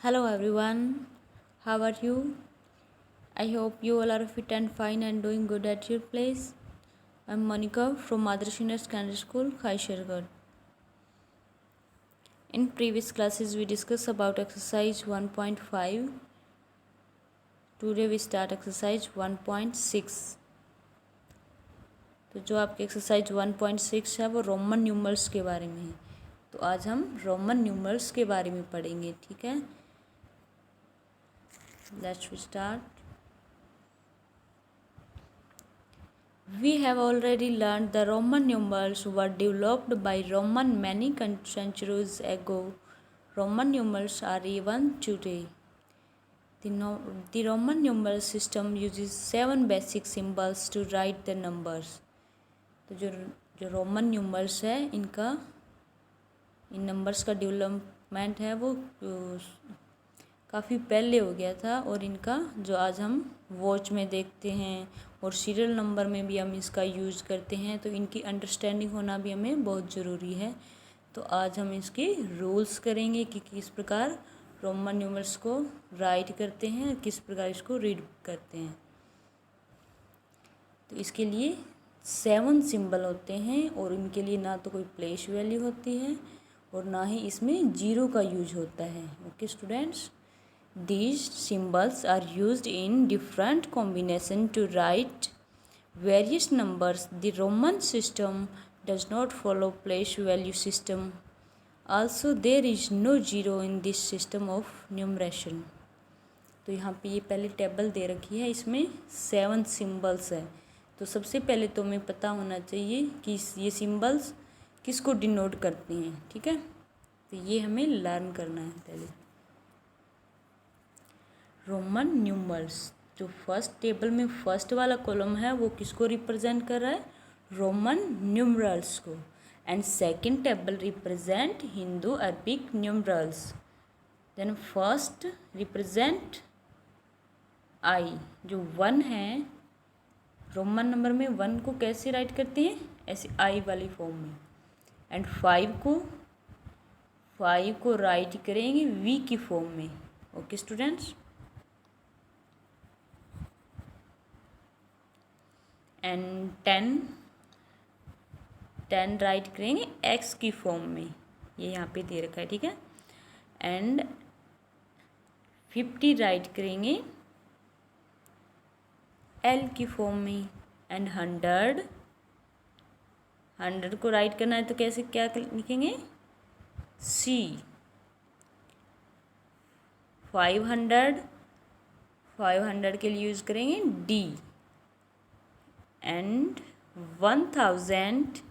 Hello everyone, how are you? I hope you all are fit and fine and doing good at your place. I'm Monica from Adarsh Senior Secondary School, Khaishargarh. In previous classes, we discussed about exercise 1.5. Today we start exercise 1.6. तो जो आपकी exercise 1.6 है वो Roman numerals के बारे में है। तो आज हम रोमन न्यूमर्स के बारे में पढ़ेंगे, ठीक है। Let's start. We have already learned the Roman numerals were developed by Roman many centuries ago. Roman numerals are even today. The Roman numeral system uses 7 basic symbols to write the numbers. तो जो Roman numerals है इन numbers का development है वो काफ़ी पहले हो गया था, और इनका जो आज हम वॉच में देखते हैं और सीरियल नंबर में भी हम इसका यूज़ करते हैं, तो इनकी अंडरस्टैंडिंग होना भी हमें बहुत ज़रूरी है। तो आज हम इसके रूल्स करेंगे कि किस प्रकार रोमन न्यूमर्स को राइट करते हैं, किस प्रकार इसको रीड करते हैं। तो इसके लिए 7 सिंबल होते हैं, और इनके लिए ना तो कोई प्लेस वैल्यू होती है और ना ही इसमें जीरो का यूज होता है। Okay students, these symbols are used in different combination to write various numbers. The Roman system does not follow place value system. Also there is no zero in this system of numeration. तो यहाँ पे ये पहले table दे रखी है, इसमें 7 symbols है। तो सबसे पहले तो हमें पता होना चाहिए कि ये सिम्बल्स किसको डिनोट करते हैं, ठीक है। तो ये हमें लर्न करना है पहले। रोमन न्यूमर्स, जो फर्स्ट टेबल में फर्स्ट वाला कॉलम है वो किसको रिप्रेजेंट कर रहा है? रोमन न्यूमरल्स को। And second table represent Hindu Arabic numerals. Then first represent I, जो 1 है रोमन नंबर में 1 को कैसे राइट करते हैं? ऐसे आई वाली फॉर्म में। एंड 5 को राइट करेंगे वी की फॉर्म में। ओके स्टूडेंट्स, एंड 10 राइट करेंगे एक्स की फॉर्म में, ये यहाँ पे दे रखा है, ठीक है। एंड 50 राइट करेंगे एल की फॉर्म में। एंड 100 को राइट करना है तो कैसे क्या लिखेंगे? सी। 500 के लिए यूज़ करेंगे D. And 1000,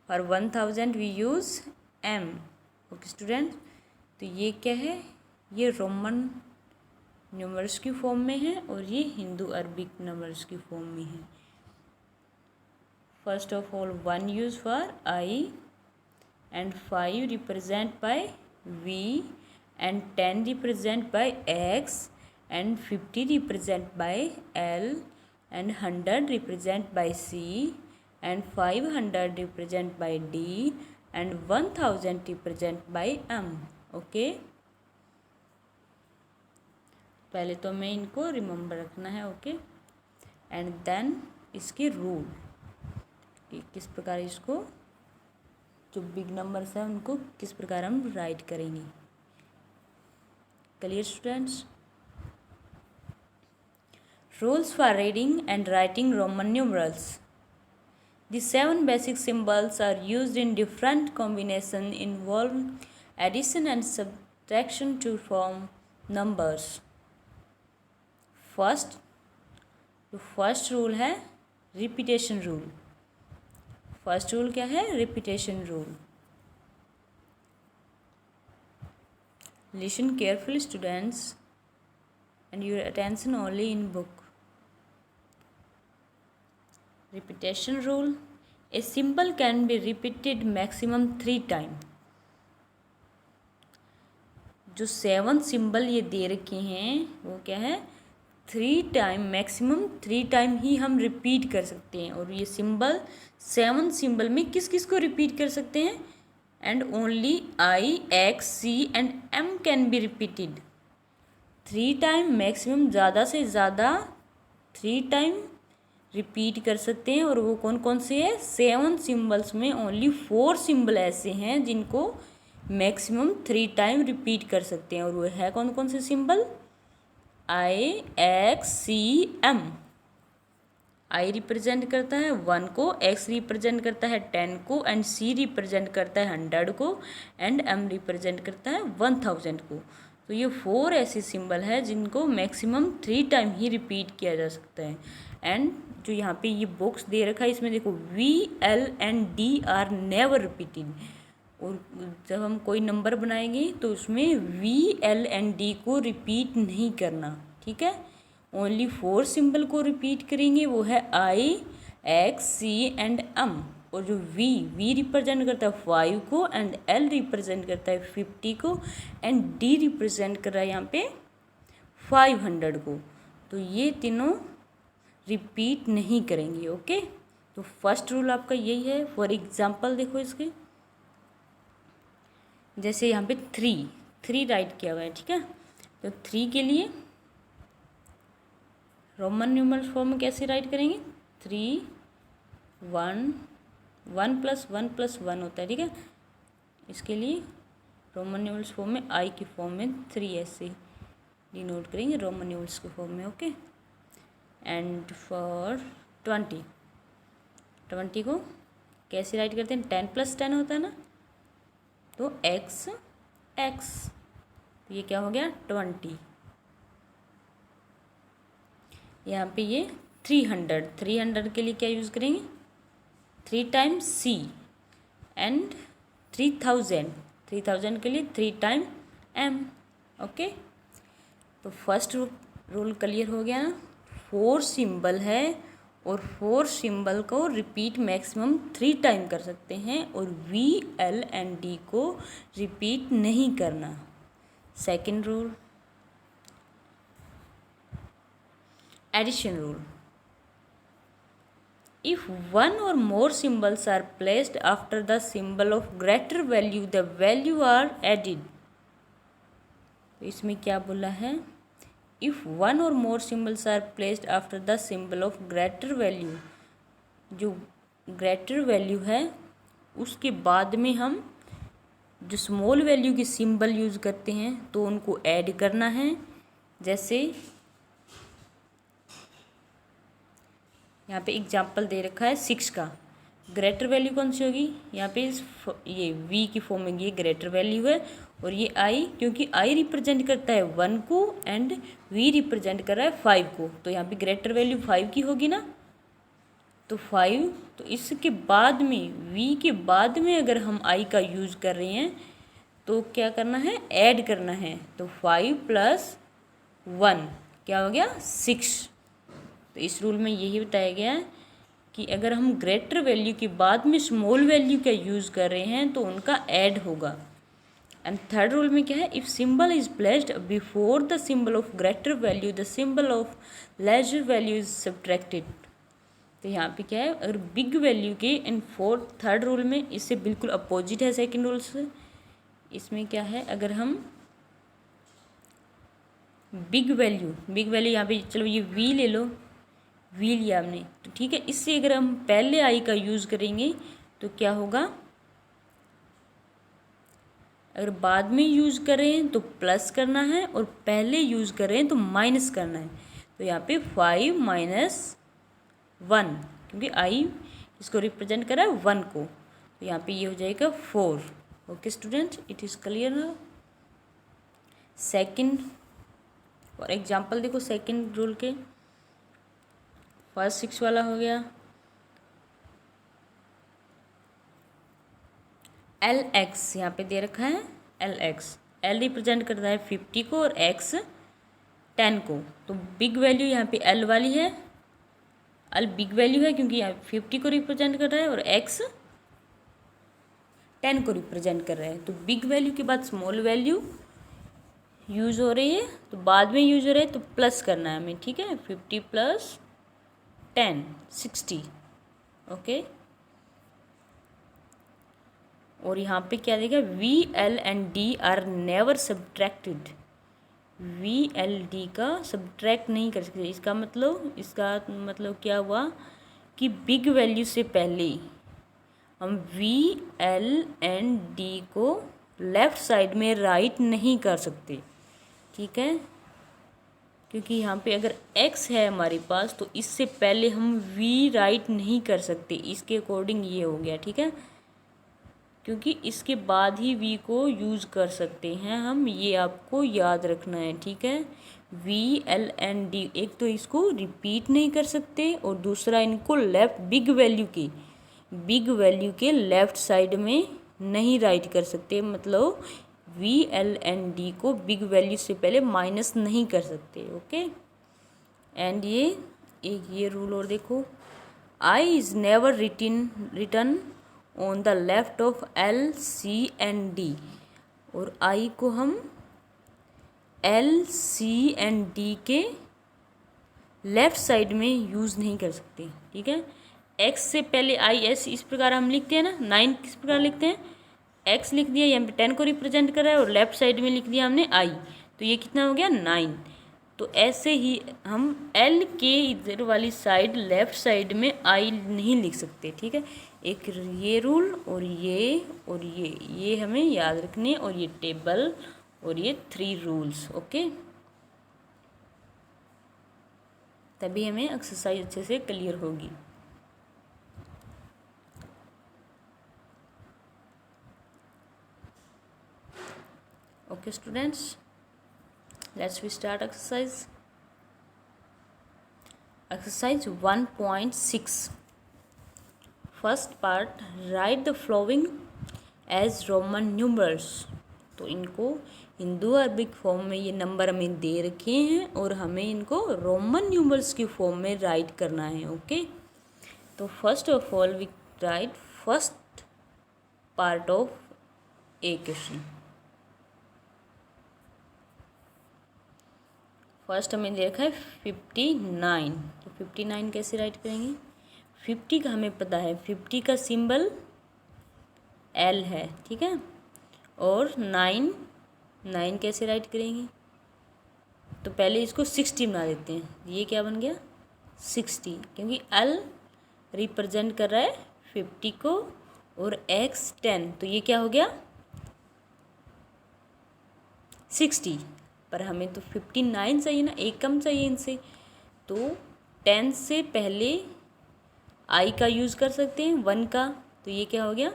for 1000 we use M. Okay student, तो ये क्या है? ये रोमन न्यूमर्स की फॉर्म में है और ये हिंदू अरबिक नंबर्स की फॉर्म में है। First of all 1 use for I, and 5 represent by V, and 10 represent by X, and 50 represent by L, and 100 represent by C, and 500 represent by D, and 1000 represent by M. Okay, पहले तो हमें इनको remember रखना है। Okay, and then इसके rule किस प्रकार इसको जो बिग नंबर्स हैं उनको किस प्रकार हम राइट करेंगे। Clear students? Rules for reading and writing Roman numerals. The 7 basic symbols are used in different combinations involving addition and subtraction to form numbers. First rule है रिपीटेशन रूल। फर्स्ट रूल क्या है? Repetition rule. Listen carefully students, and your attention only in book. Repetition rule. A symbol can be repeated maximum 3 times. जो 7 symbol ये दे रखे हैं वो क्या है? 3 टाइम, मैक्सिमम 3 टाइम ही हम रिपीट कर सकते हैं। और ये सिंबल 7 सिंबल में किस किस को रिपीट कर सकते हैं? and only I, X, C and M can be repeated. 3 time maximum, ज़्यादा से ज़्यादा 3 टाइम रिपीट कर सकते हैं। और वो कौन कौन से है? 7 सिम्बल्स में ओनली 4 सिम्बल ऐसे हैं जिनको मैक्सिमम 3 टाइम रिपीट कर सकते हैं। और वो है कौन कौन से symbol? I, X, C, M। I represent करता है 1 को, X रिप्रेजेंट करता है 10 को, एंड C रिप्रेजेंट करता है 100 को, एंड M रिप्रेजेंट करता है 1000 को। तो ये 4 ऐसे सिंबल है जिनको मैक्सिमम 3 टाइम ही रिपीट किया जा सकता है। एंड जो यहाँ पे ये बॉक्स दे रखा है इसमें देखो V, L and D are never repeated. और जब हम कोई नंबर बनाएंगे तो उसमें V, L एंड D को रिपीट नहीं करना, ठीक है। ओनली 4 सिंबल को रिपीट करेंगे, वो है I, X, C and M। और जो V रिप्रेजेंट करता है 5 को, एंड L रिप्रेजेंट करता है 50 को, एंड D रिप्रेजेंट कर रहा है यहाँ पे 500 को। तो ये तीनों रिपीट नहीं करेंगे, ओके। तो फर्स्ट रूल आपका यही है। फॉर एग्जाम्पल देखो इसके, जैसे यहाँ पे 3 राइट किया हुआ है, ठीक है। तो 3 के लिए रोमन न्यूमरल फॉर्म में कैसे राइट करेंगे? 3 1 1 + 1 + 1 होता है, ठीक है। इसके लिए रोमन न्यूमरल्स फॉर्म में I की फॉर्म में 3 ऐसे डिनोट करेंगे रोमन न्यूमरल्स के फॉर्म में, ओके। एंड फॉर 20 को कैसे राइट करते हैं? 10 + 10 होता है ना, तो x, तो ये क्या हो गया? 20। यहाँ पे ये 300 के लिए क्या यूज़ करेंगे? 3 टाइम्स C, एंड 3000 के लिए 3 टाइम M, ओके। तो फर्स्ट रूल क्लियर हो गया ना। 4 सिंबल है और 4 सिंबल को रिपीट मैक्सिमम 3 टाइम कर सकते हैं, और V, L एंड D को रिपीट नहीं करना। Second rule, addition rule. If one or more symbols are placed after the symbol of greater value, the value are added। तो इसमें क्या बोला है? If one or more symbols are placed after the symbol of greater value, जो greater value है उसके बाद में हम जो स्मॉल वैल्यू की सिंबल यूज़ करते हैं तो उनको ऐड करना है। जैसे यहाँ पे एग्जाम्पल दे रखा है 6 का, ग्रेटर वैल्यू कौन सी होगी? यहाँ पे ये V की फॉर्म में ये ग्रेटर वैल्यू है, और ये I, क्योंकि I रिप्रेजेंट करता है 1 को एंड V रिप्रेजेंट कर रहा है 5 को, तो यहाँ पे ग्रेटर वैल्यू 5 की होगी ना, तो 5। तो इसके बाद में V के बाद में अगर हम I का यूज़ कर रहे हैं तो क्या करना है? ऐड करना है। तो 5 + 1 क्या हो गया? 6। तो इस रूल में यही बताया गया है कि अगर हम ग्रेटर वैल्यू के बाद में स्मॉल वैल्यू का यूज़ कर रहे हैं तो उनका ऐड होगा। एंड थर्ड रूल में क्या है? If symbol is placed before the symbol of greater value, the symbol of lesser value is subtracted. तो यहाँ पे क्या है? अगर बिग वैल्यू के इन थर्ड रूल में इससे बिल्कुल अपोजिट है सेकेंड रूल से। इसमें क्या है? अगर हम बिग वैल्यू यहाँ पे, चलो ये V ले लो, V लिया हमने, तो ठीक है। इससे अगर हम पहले I का यूज़ करेंगे तो क्या होगा? अगर बाद में यूज़ करें तो प्लस करना है, और पहले यूज़ करें तो माइनस करना है। तो यहाँ पे 5 - 1, क्योंकि I इसको रिप्रेजेंट कर रहा है 1 को, तो यहाँ पे ये हो जाएगा 4। Okay student, it is clear ना। सेकंड फॉर एग्जांपल देखो, सेकंड रूल के फर्स्ट 6 वाला हो गया LX, यहाँ पे दे रखा है LX। L रिप्रेजेंट करता है 50 को और X 10 को। तो बिग वैल्यू यहाँ पे L वाली है, L बिग वैल्यू है क्योंकि यहाँ 50 को रिप्रेजेंट कर रहा है, और X 10 को रिप्रेजेंट कर रहा है। तो बिग वैल्यू के बाद स्मॉल वैल्यू यूज़ हो रही है, तो बाद में यूज़ हो रहा है तो प्लस करना है हमें, ठीक है। 50 + 10 60, ओके। और यहाँ पे क्या देगा, V L and D R never subtracted. V L D का सब्ट्रैक्ट नहीं कर सकते। इसका मतलब क्या हुआ कि बिग वैल्यू से पहले हम वी एल एंड डी को लेफ़्ट साइड में राइट नहीं कर सकते, ठीक है। क्योंकि यहाँ पे अगर x है हमारे पास तो इससे पहले हम v राइट नहीं कर सकते, इसके अकॉर्डिंग ये हो गया, ठीक है। क्योंकि इसके बाद ही v को यूज़ कर सकते हैं हम, ये आपको याद रखना है, ठीक है। v l एंड d, एक तो इसको रिपीट नहीं कर सकते और दूसरा इनको लेफ़्ट बिग वैल्यू के लेफ़्ट साइड में नहीं राइट कर सकते। मतलब वी एल एंड डी को बिग वैल्यू से पहले माइनस नहीं कर सकते, ओके। एंड ये रूल और देखो, I is never written on the left of L C and D. और आई को हम एल सी एंड डी के लेफ़्ट साइड में यूज़ नहीं कर सकते, ठीक है। एक्स से पहले आई एस इस प्रकार हम लिखते हैं ना, 9 किस प्रकार लिखते हैं, एक्स लिख दिया, यहाँ पे 10 को रिप्रेजेंट कर रहा है और लेफ्ट साइड में लिख दिया हमने आई, तो ये कितना हो गया 9। तो ऐसे ही हम एल के इधर वाली साइड लेफ्ट साइड में आई नहीं लिख सकते, ठीक है। एक ये रूल और ये हमें याद रखने, और ये टेबल और ये 3 रूल्स, ओके। तभी हमें एक्सरसाइज अच्छे से क्लियर होगी। Okay students, let's we start exercise 1.6। First part, write the following as Roman numerals. तो इनको हिंदू अरबिक फॉर्म में ये नंबर हमें दे रखे हैं और हमें इनको रोमन न्यूमर्स की फॉर्म में राइट करना है, ओके। तो first of all we write first part of a question. First हमें दे रखा है 59। तो 59 कैसे राइट करेंगे, 50 का हमें पता है, 50 का सिंबल एल है, ठीक है। और 9 कैसे राइट करेंगे, तो पहले इसको 60 बना देते हैं। ये क्या बन गया 60, क्योंकि एल रिप्रेजेंट कर रहा है 50 को और एक्स 10, तो ये क्या हो गया 60। पर हमें तो 59 चाहिए ना, एक कम चाहिए इनसे, तो 10 से पहले आई का यूज़ कर सकते हैं 1 का, तो ये क्या हो गया,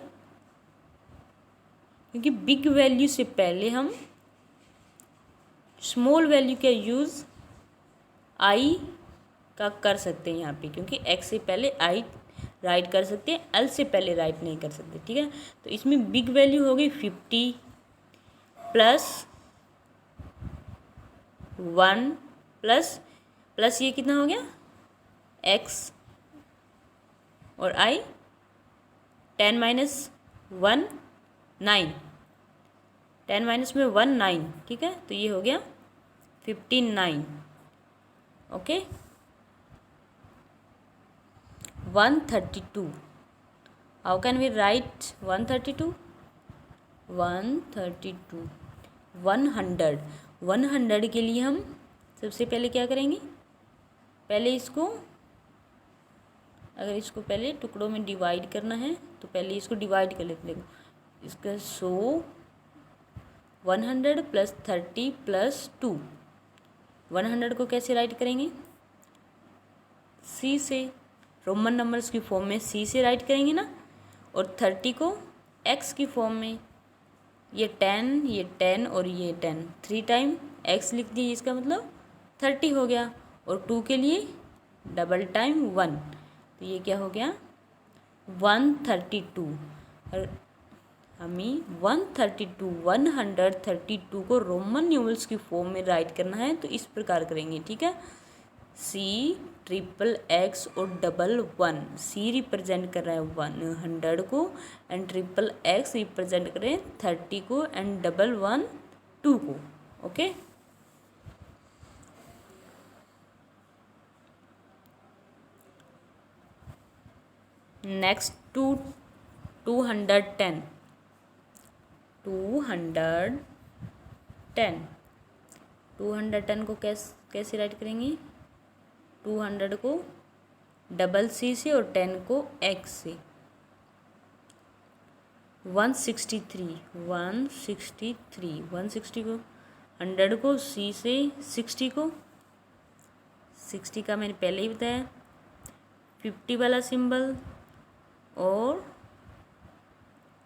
क्योंकि बिग वैल्यू से पहले हम स्मॉल वैल्यू का यूज़ आई का कर सकते हैं यहाँ पे, क्योंकि एक्स से पहले आई राइट कर सकते हैं, एल से पहले राइट नहीं कर सकते, ठीक है। तो इसमें बिग वैल्यू हो गई 50 प्लस 1 प्लस ये कितना हो गया एक्स और आई, 10 माइनस 1 9, 10 माइनस में 1 9, ठीक है। तो ये हो गया 59, okay. 132, how can we write 132, 100 के लिए हम सबसे पहले क्या करेंगे, पहले इसको, अगर इसको पहले टुकड़ों में डिवाइड करना है तो पहले इसको डिवाइड कर लेते हैं। इसका 100 प्लस 30 प्लस 2, 100 को कैसे राइट करेंगे, सी से, रोमन नंबर्स की फॉर्म में सी से राइट करेंगे ना, और 30 को एक्स की फॉर्म में, ये 10 और ये 10, 3 टाइम एक्स लिख दिए, इसका मतलब 30 हो गया, और 2 के लिए डबल टाइम 1, तो ये क्या हो गया 132। और हमें 132 को रोमन न्यूमरल्स की फॉर्म में राइट करना है, तो इस प्रकार करेंगे, ठीक है। सी ट्रिपल एक्स और डबल 1, सी रिप्रेजेंट कर रहा है 100 को, एंड ट्रिपल एक्स रिप्रेजेंट कर रहे हैं 30 को, एंड डबल 1 2 को, ओके। नेक्स्ट 210, 210। 210 को कैसे राइट करेंगे? 200 को डबल सी से और 10 को एक्स से। 163 160 को 100 को सी से, 60 को 60 का मैंने पहले ही बताया 50 वाला सिंबल, और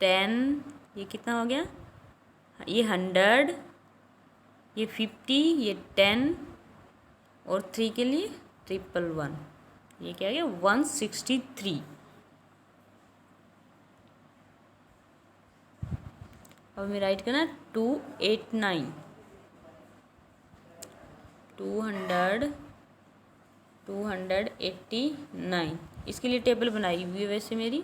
10 ये कितना हो गया? ये 100, ये 50, ये 10 और 3 के लिए 111। ये क्या हो गया? 163। अब हमें राइट करना 289। 289। इसके लिए टेबल बनाई हुई है वैसे मेरी।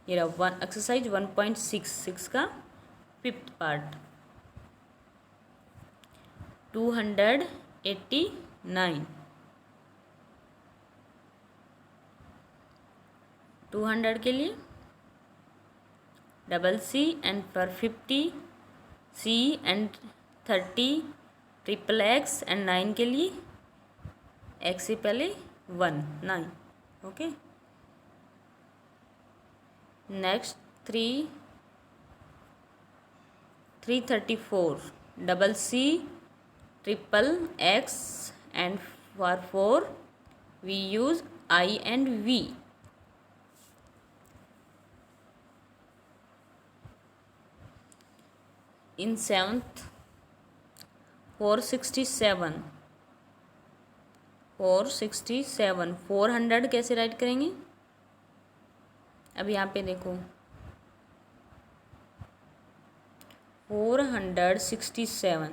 ये रहा एक्सरसाइज 1.66 का 5th पार्ट। 289। 200 के लिए डबल सी एंड पर 50 C and 30 triple X and 9 के लिए एक्स से पहले 1 9। Okay, next 334 double C triple X and for 4 V use I and V. In 7th 467 400 कैसे राइट करेंगे? अब यहाँ पे देखो 467,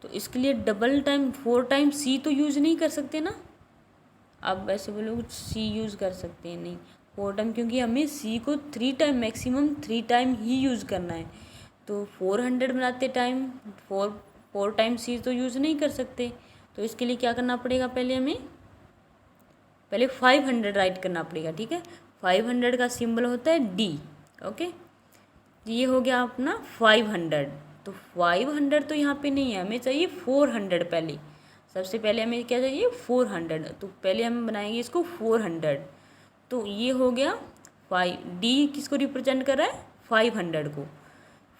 तो इसके लिए डबल टाइम 4 टाइम सी तो यूज़ नहीं कर सकते ना। अब वैसे बोलो सी यूज़ कर सकते हैं, नहीं 4 टाइम, क्योंकि हमें सी को 3 टाइम मैक्सिमम 3 टाइम ही यूज़ करना है। तो 400 बनाते टाइम 4 टाइम सी तो यूज़ नहीं कर सकते। तो इसके लिए क्या करना पड़ेगा? पहले 500 राइट करना पड़ेगा। ठीक है, 500 का सिंबल होता है डी। ओके, ये हो गया अपना 500। तो 500 तो यहाँ पे नहीं है, हमें चाहिए 400। पहले सबसे पहले हमें क्या चाहिए? 400। तो पहले हम बनाएंगे इसको 400। तो ये हो गया 5। डी किसको रिप्रेजेंट कर रहा है? 500 को।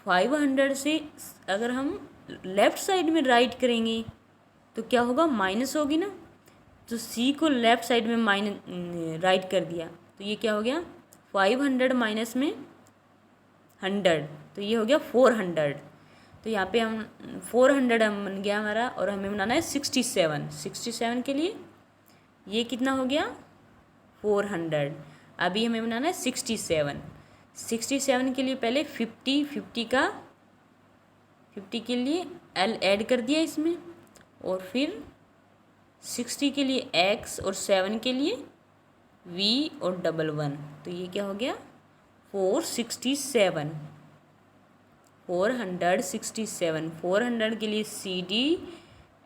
500 से अगर हम लेफ़्ट साइड में राइट करेंगे तो क्या होगा? माइनस होगी ना। तो सी को लेफ़्ट साइड में माइनस राइट कर दिया, तो ये क्या हो गया? 500 माइनस में 100, तो ये हो गया 400। तो यहाँ पे हम 400 हम बन गया हमारा, और हमें बनाना है 67। 67 के लिए ये कितना हो गया? 400। अभी हमें बनाना है 67। 67 के लिए पहले 50 के लिए एल ऐड कर दिया इसमें, और फिर 60 के लिए एक्स और 7 के लिए वी और 11। तो ये क्या हो गया? 467। 467 400 के लिए सी डी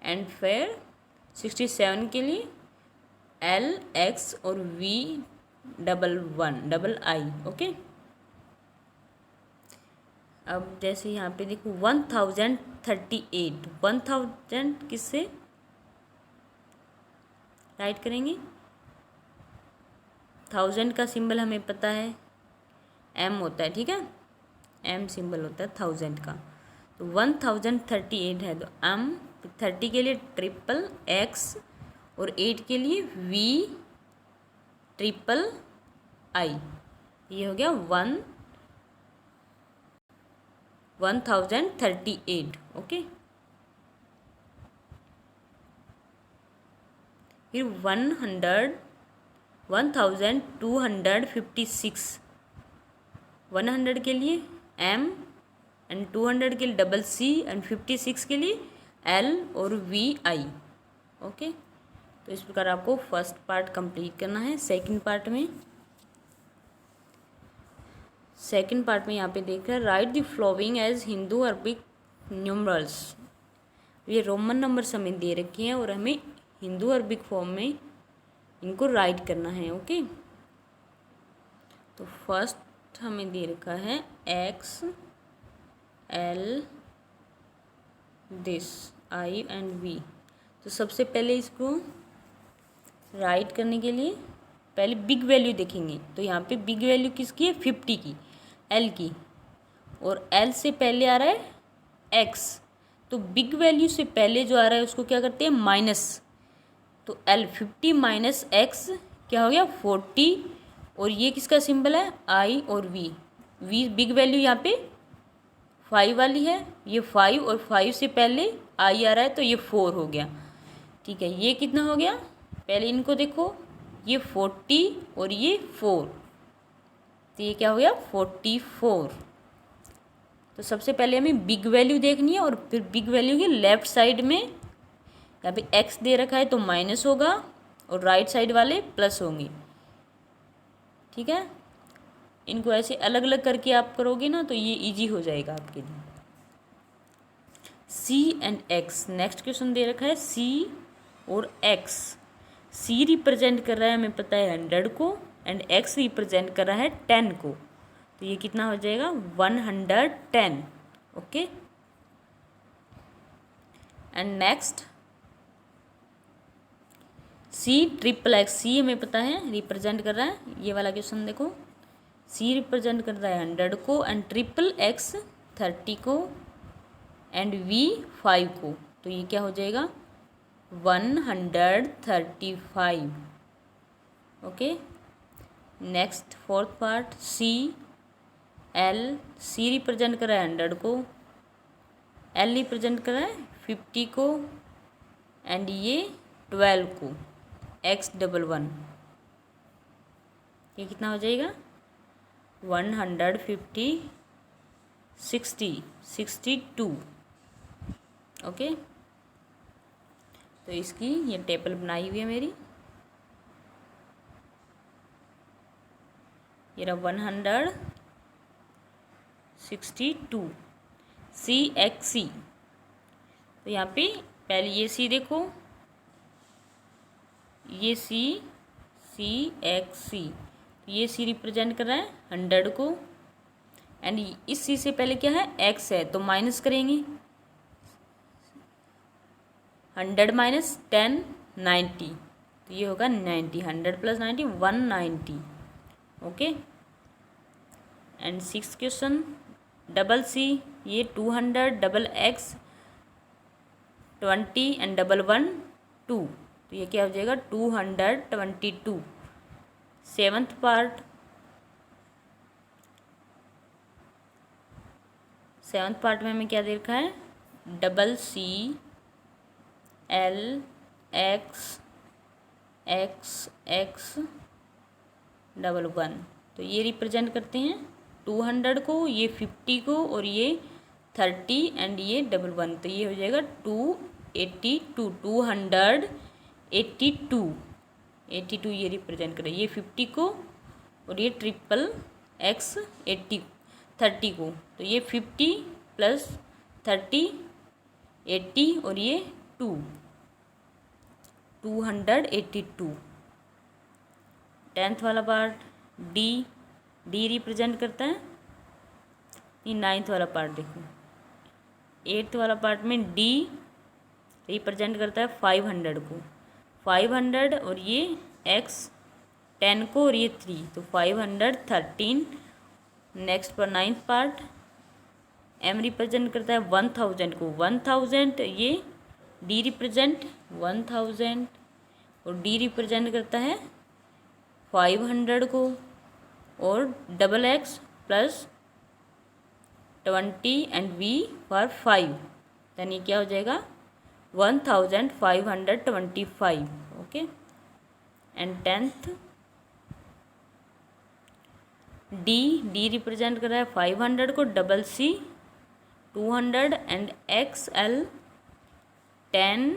एंड फिर 67 के लिए एल एक्स और वी 11 आई। ओके, अब जैसे यहाँ पे देखो 1038। 1000 किससे राइट करेंगे? 1000 का सिंबल हमें पता है एम होता है। ठीक है, एम सिंबल होता है 1000 का। तो 1038 है, तो एम 30 के लिए ट्रिपल एक्स और 8 के लिए वी ट्रिपल आई। ये हो गया 1038। ओके, फिर 1256। 100 के लिए एम एंड 200 के लिए डबल सी एंड 56 के लिए एल और वी आई। ओके, तो इस प्रकार आपको फर्स्ट पार्ट कंप्लीट करना है। सेकंड पार्ट में यहाँ पे देख रहे हैं write the following as Hindu Arabic numerals. ये रोमन नंबर्स हमें दे रखे हैं और हमें हिंदू अरबिक फॉर्म में इनको राइट करना है। ओके, तो फर्स्ट हमें दे रखा है x L this I and V। तो सबसे पहले इसको राइट करने के लिए पहले बिग वैल्यू देखेंगे। तो यहाँ पे बिग वैल्यू किसकी है? 50 की, L की, और L से पहले आ रहा है X। तो बिग वैल्यू से पहले जो आ रहा है उसको क्या करते हैं? माइनस। तो L 50 माइनस X क्या हो गया? 40। और ये किसका सिंबल है? I और V। बिग वैल्यू यहाँ पे 5 वाली है, ये 5, और 5 से पहले I आ रहा है तो ये 4 हो गया। ठीक है, ये कितना हो गया? पहले इनको देखो, ये 40 और ये 4, तो ये क्या हो गया? 44। तो सबसे पहले हमें बिग वैल्यू देखनी है, और फिर बिग वैल्यू के लेफ्ट साइड में यहाँ पे X दे रखा है तो माइनस होगा, और राइट साइड वाले प्लस होंगे। ठीक है, इनको ऐसे अलग अलग करके आप करोगे ना तो ये इजी हो जाएगा आपके लिए। C and X, next question दे रखा है C और X। C रिप्रेजेंट कर रहा है, हमें पता है 100 को, एंड X रिप्रेजेंट कर रहा है 10 को। तो ये कितना हो जाएगा? 110। Okay, and next C triple X। C हमें पता है रिप्रेजेंट कर रहा है, ये वाला क्वेश्चन देखो, C रिप्रेजेंट कर रहा है 100 को, एंड ट्रिपल X 30 को, एंड V 5 को। तो ये क्या हो जाएगा? 135। Okay, next fourth part C L। C represent कर रहा है 100 को, L रिप्रेजेंट कर रहा है 50 को, एंड ये 12 को, X11। ये कितना हो जाएगा? 150 60 62। ओके, तो इसकी ये टेबल बनाई हुई है मेरी, ये रहा 162 CXC। तो यहाँ पे पहले ये C देखो, ये CXC, ये C रिप्रेजेंट कर रहा है 100 को, एंड इस C से पहले क्या है? X है, तो माइनस करेंगे। 100 माइनस 10 90, तो ये होगा 90। 100 plus 90 190। Okay, and 6th question double C, ये 200, डबल X 20, एंड डबल 1 2, तो ये क्या हो जाएगा? 222। 7th पार्ट, 7th पार्ट में हमें क्या दे रखा है? Double C L X X X double 1। तो ये रिप्रेजेंट करते हैं 200 को, ये 50 को, और ये 30, एंड ये डबल 1। तो ये हो जाएगा 282। 282 ये रिप्रेजेंट करे, ये 50 को, और ये ट्रिपल X 30 को। तो ये 50 प्लस 30 80, और ये 282। 10th वाला पार्ट D रिप्रेजेंट करता है, ये 9th वाला पार्ट देखो, 8th वाला पार्ट में D रिप्रेजेंट करता है 500 को, 500, और ये X 10 को, और ये 3, तो 513। नेक्स्ट पर 9th पार्ट M रिप्रेजेंट करता है 1000 को, 1000, ये D रिप्रेजेंट 1000, और D रिप्रेजेंट करता है 500 को, और double X plus 20, and V for 5, यानी क्या हो जाएगा? 1525। Okay, and 10th D represent कर रहा है 500 को, double C 200, and XL 10,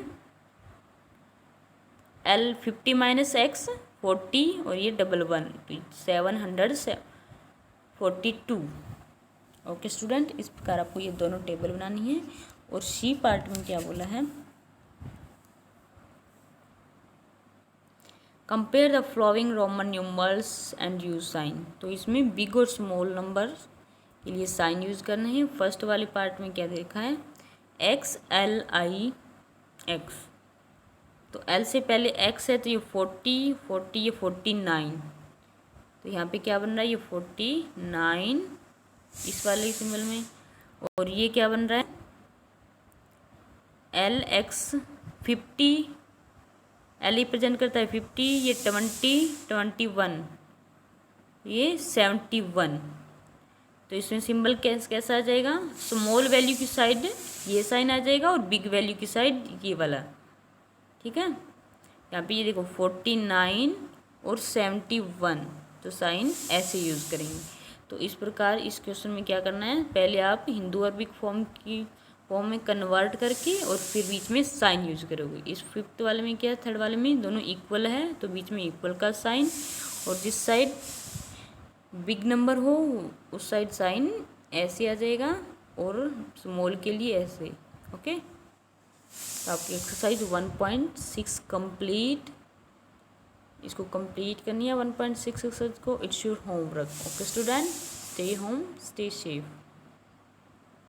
L 50 minus X 40, और ये डबल 1, 742। ओके स्टूडेंट, इस प्रकार आपको ये दोनों टेबल बनानी है। और C पार्ट में क्या बोला है? Compare the following Roman numerals and use sign. तो इसमें बिग और स्मॉल नंबर के लिए साइन यूज़ करना है। फर्स्ट वाले पार्ट में क्या देखा है, XLIX, तो L से पहले X है तो ये 40 ये 49, तो यहाँ पे क्या बन रहा है, ये 49 इस वाले सिंबल में। और ये क्या बन रहा है, LX 50, L रिप्रेजेंट करता है 50, ये 20 21, ये 71। तो इसमें सिंबल कैसा आ जाएगा, स्मॉल वैल्यू की साइड ये साइन आ जाएगा और बिग वैल्यू की साइड ये वाला, ठीक है। यहाँ पे ये देखो 49 और 71, तो साइन ऐसे यूज़ करेंगे। तो इस प्रकार इस क्वेश्चन में क्या करना है, पहले आप हिंदू अरबिक फॉर्म में कन्वर्ट करके और फिर बीच में साइन यूज करोगे। इस फिफ्थ वाले में क्या है, थर्ड वाले में दोनों इक्वल है तो बीच में इक्वल का साइन, और जिस साइड बिग नंबर हो उस साइड साइन ऐसे आ जाएगा और स्मॉल के लिए ऐसे। ओके, तो आपकी एक्सरसाइज 1.6 कंप्लीट, इसको कंप्लीट करनी है 1.6 एक्सरसाइज को। It's your homework. Okay student, stay home, stay safe.